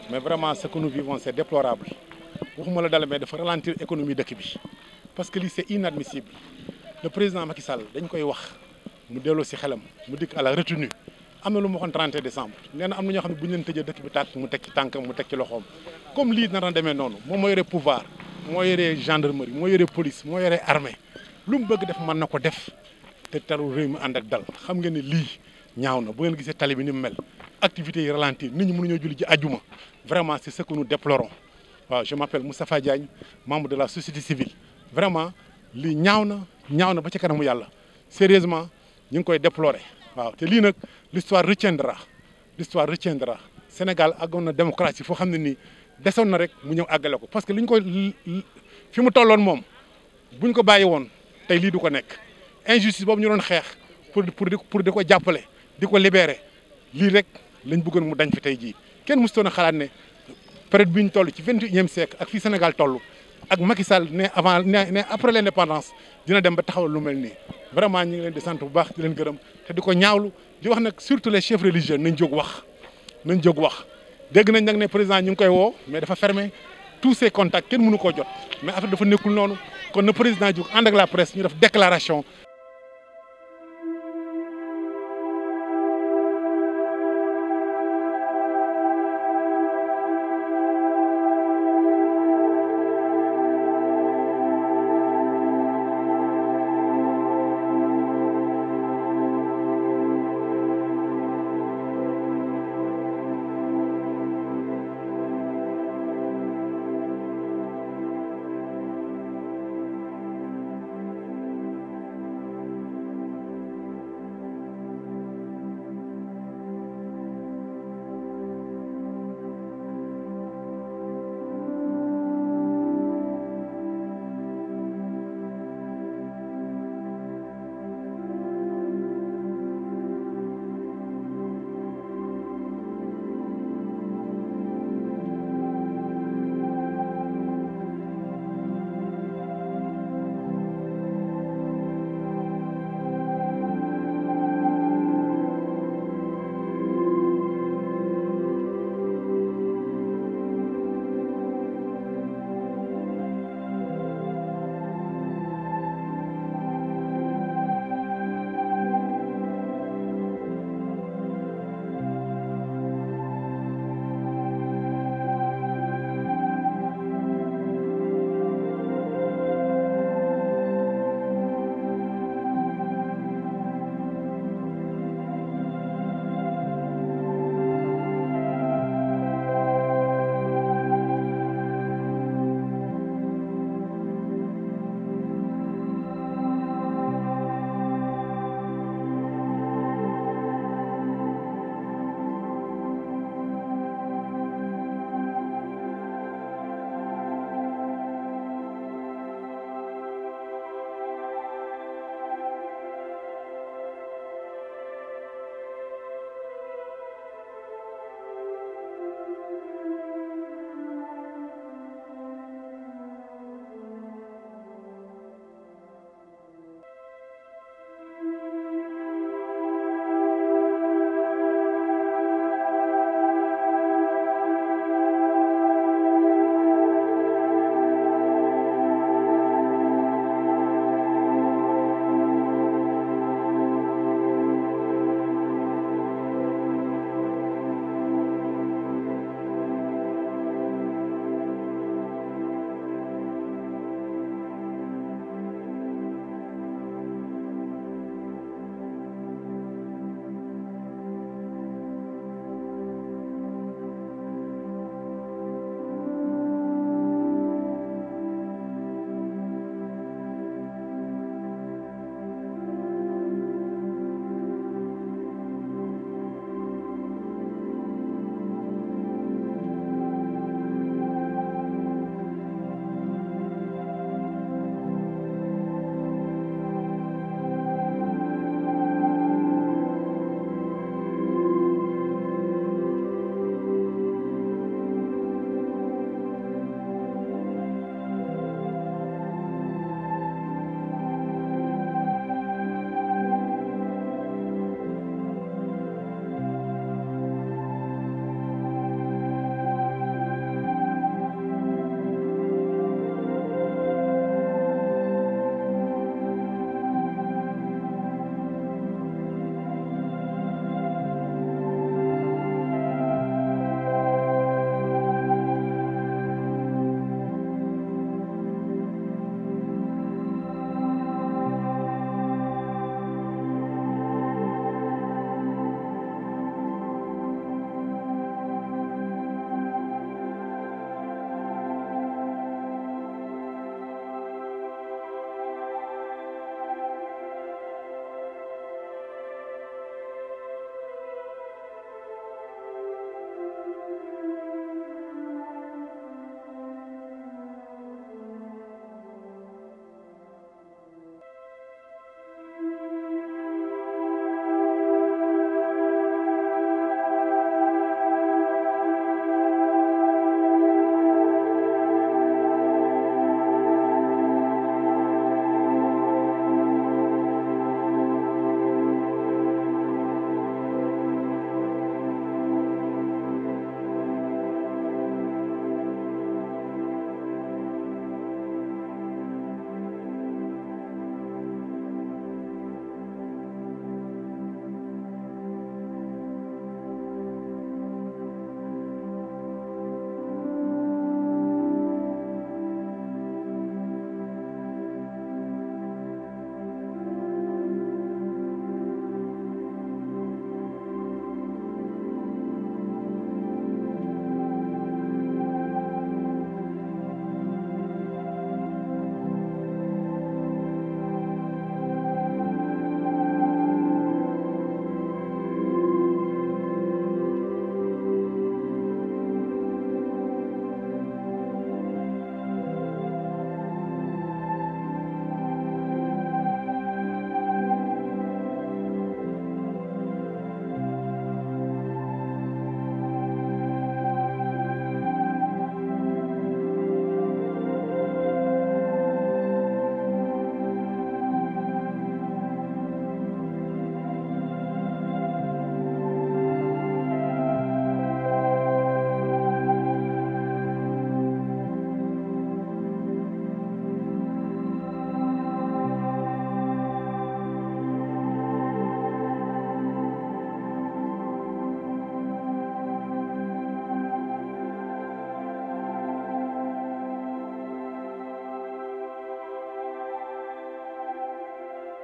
mais vraiment ce que nous vivons c'est déplorable waxuma la dala mais dafa ralentir économie dëkk bi parce que lii c'est inadmissible le président Macky Sall dañ koy wax mu delloo si xelam mu dikk à la retenue am na lu ma waxoon 31 décembre nee na am na ñoo xam ne bu ñu leen tëjee dëkk bi tàkk mu teg ci tànkam mu teg ci loxoom comme lii nar na demee noonu moom moo yore pouvoir moo yore gendarmerie moo yore police moo yore armée lu mu bëgg def mën na ko def te taru réew mi ànd ak dal xam ngeen ne lii ñaaw na bu ngeen gisee tali bi ni mu mel activités yi ralentir nit ñi mënuñoo julli ji àjjuma vraiment c'est ce que nous déplorons waaw je m'appelle Moustapha Diagne membre de la société civile vraiment lii ñaaw na ba ci kanamu yàlla sérieusement ñu ngi koy déplorer waaw te lii nag l'histoire retiendra Sénégal àggoon na démocratie foo xam ne nii desoon na rek mu ñëw àggale ko parce que li ñu ko fi mu tolloon moom bu ñu ko bàyyi woon tey lii du ko nekk injustice boobu ñu doon xeex pour di ko jàppale di ko libérer lii rek lañ bëggoon mu dañ fi tey jii kenn mësutoon a xalaat ne période bi ñu toll ci 21e siècle ak fii Sénégal toll ak Macky Sall ne après l'indépendance dina dem ba taxawal lu mel nii vraiment ñu ngi leen di sant bu baax di leen gërëm te di ko ñaawlu di wax nag surtout les chefs religieux nañ jóg wax dégg nañ nag ne président ñu ngi koy woo mais dafa fermé tous ses contacts kenn mënu koo jot mais affaire dafa nekkul noonu kon na président jóg ànd ak la presse ñu def déclaration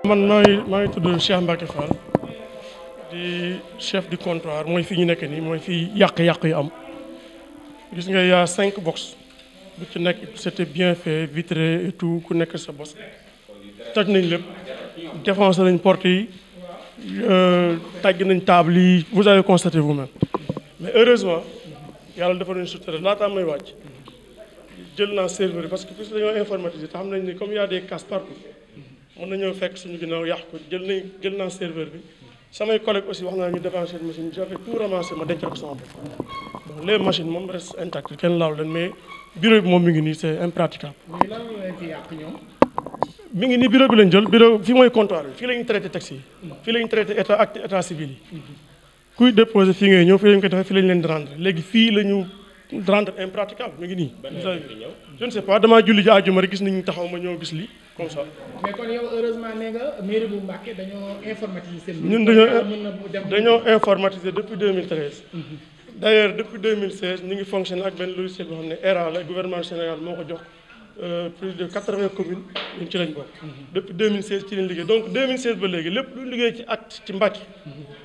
man maa ngi tudd Cheikh Mbacke Fall di chef du comptoir mooy fii ñu nekk nii mooy fii yàq-yàq yu am gis nga y a 5 box bu ci nekk c'était bien fait vitré et tout ku nekk sa bos toj nañ lépp défoncé nañ porte yi tàgg nañ table yi vous avez constaté vous-même mais heureusement yàlla dafa nañ sutura laataa may wàcc jël naa serveur yi parce que plus dañoo informatisé te xam nañ ni comme y a des cas partout mën nañoo fekk suñu ginnaaw yàq ko jël naa serveur bi samay collègues aussi wax naa ñu débranché machine j'avais tout ramassé ma denc ko sama bopp donc les machines moom restent intactes kenn laaw leen mais bureau bi moom mi ngi nii c'est impraticable. mais lan la leen ci yàq ñoom. mi ngi nii bureau bi lañ jël bureau fii mooy comptoir bi fii la ñuy traité taxi yi. fii la ñuy traité état civil yi. kuy déposé fii ngay ñëw fii lañ ko defee fii lañ leen di rendre léegi fii la ñu rendre impraticable mi ngi nii. je ne sais pas damaa julli ji àjjuma rek gis nañu taxaw ma ñëw gis lii comme ça. mais kon yow heureusement nee nga mairie bu Mbacké dañoo informatiser seen. ñun dañoo informatiser depuis 2013. d'ailleurs depuis 2016 ñu ngi fonctionné ak benn logiciel boo xam ne ERA la gouvernement Sénégal moo ko jox plus de 80 communes ñun ci lañ bokk. depuis 2016 ci lañ liggéey donc 2016 ba léegi lépp lu liggéey ci acte ci Mbacké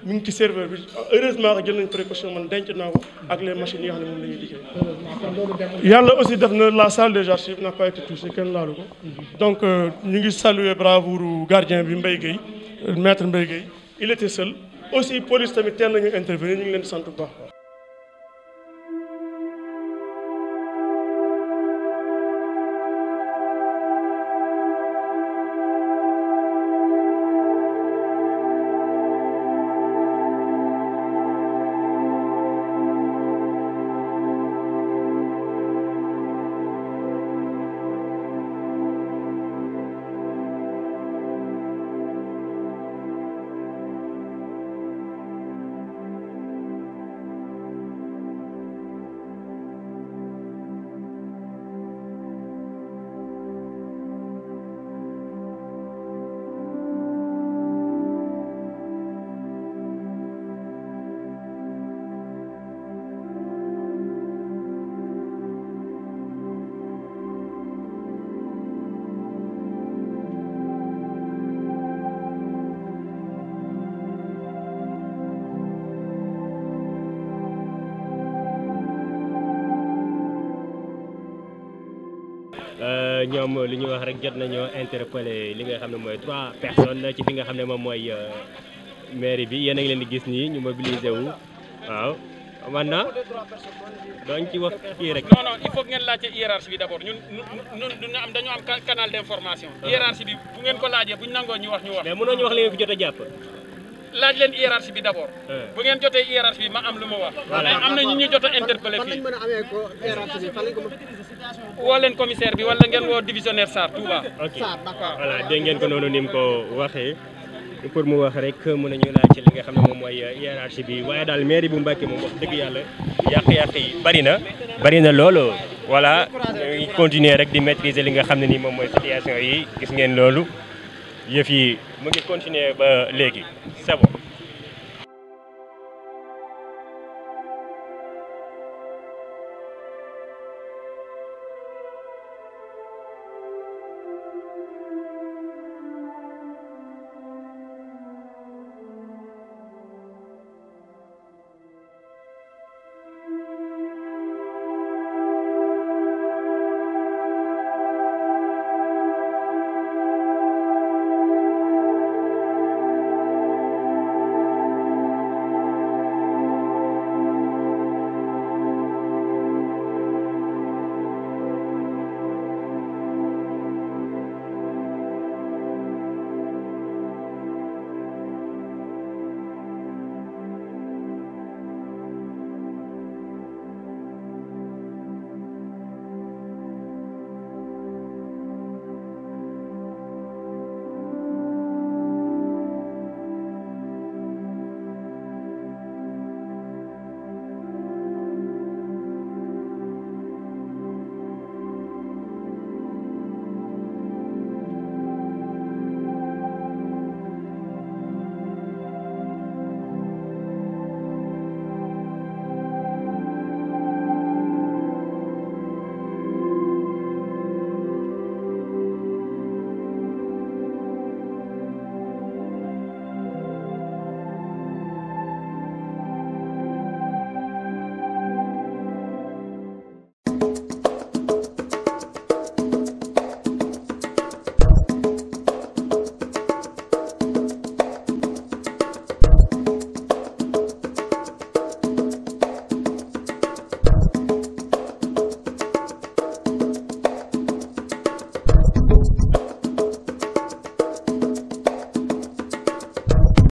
mu ngi ci serveur bi heureusement que jël nañ précaution man denc naa ko ak les machines yi nga xam ne moom la ñuy liggéey. yàlla aussi def na la salle des archives n'a pas été touchée kenn laalu ko. donc ñu ngi saluer bravoure gardien bi Mbaye Gueye maître Mbaye Gueye il était seul aussi police tamit teel nañu intervenir ñu ngi leen di sant bu baax. ñoom li ñu wax rek jot nañoo interpellé li nga xam ne mooy 3 personnes ci fi nga xam ne moom mooy mairie bi yéen a ngi leen di gis nii ñu mobilisé wu waaw maintenant dooñ ci wax kii rek. non il faut ngeen laajte hiérarchie bi d'abord ñun dañoo am canal d'information. hiérarchie bi bu ngeen ko laajee bu ñu nangoo ñu wax. mais mënoo ñu wax li ngeen fi jot a jàpp. laaj leen hiérarchie bi d'abord. bu ngeen jotee hiérarchie bi ma am lu ma wax. voilà am na ñu jot a interpellé fii. fan lañ mën a amee ko hiérarchie bi fan lañ ko woo leen commissaire bi wala ngeen woo divisionnaire Sarr Touba. ok voilà dégg ngeen ko noonu ni mu ko waxee pour mu wax rek mën nañu laaj ci li nga xam ne moom mooy hiérarchie bi waaye daal mairie bu Mbacké moom wax dëgg yàlla yàq-yàq yi bari na loolu. voilà ñu continuer rek di maîtriser li nga xam ne ni moom mooy situation yi gis ngeen loolu yëf yi mu ngi continuer ba léegi c'est bon.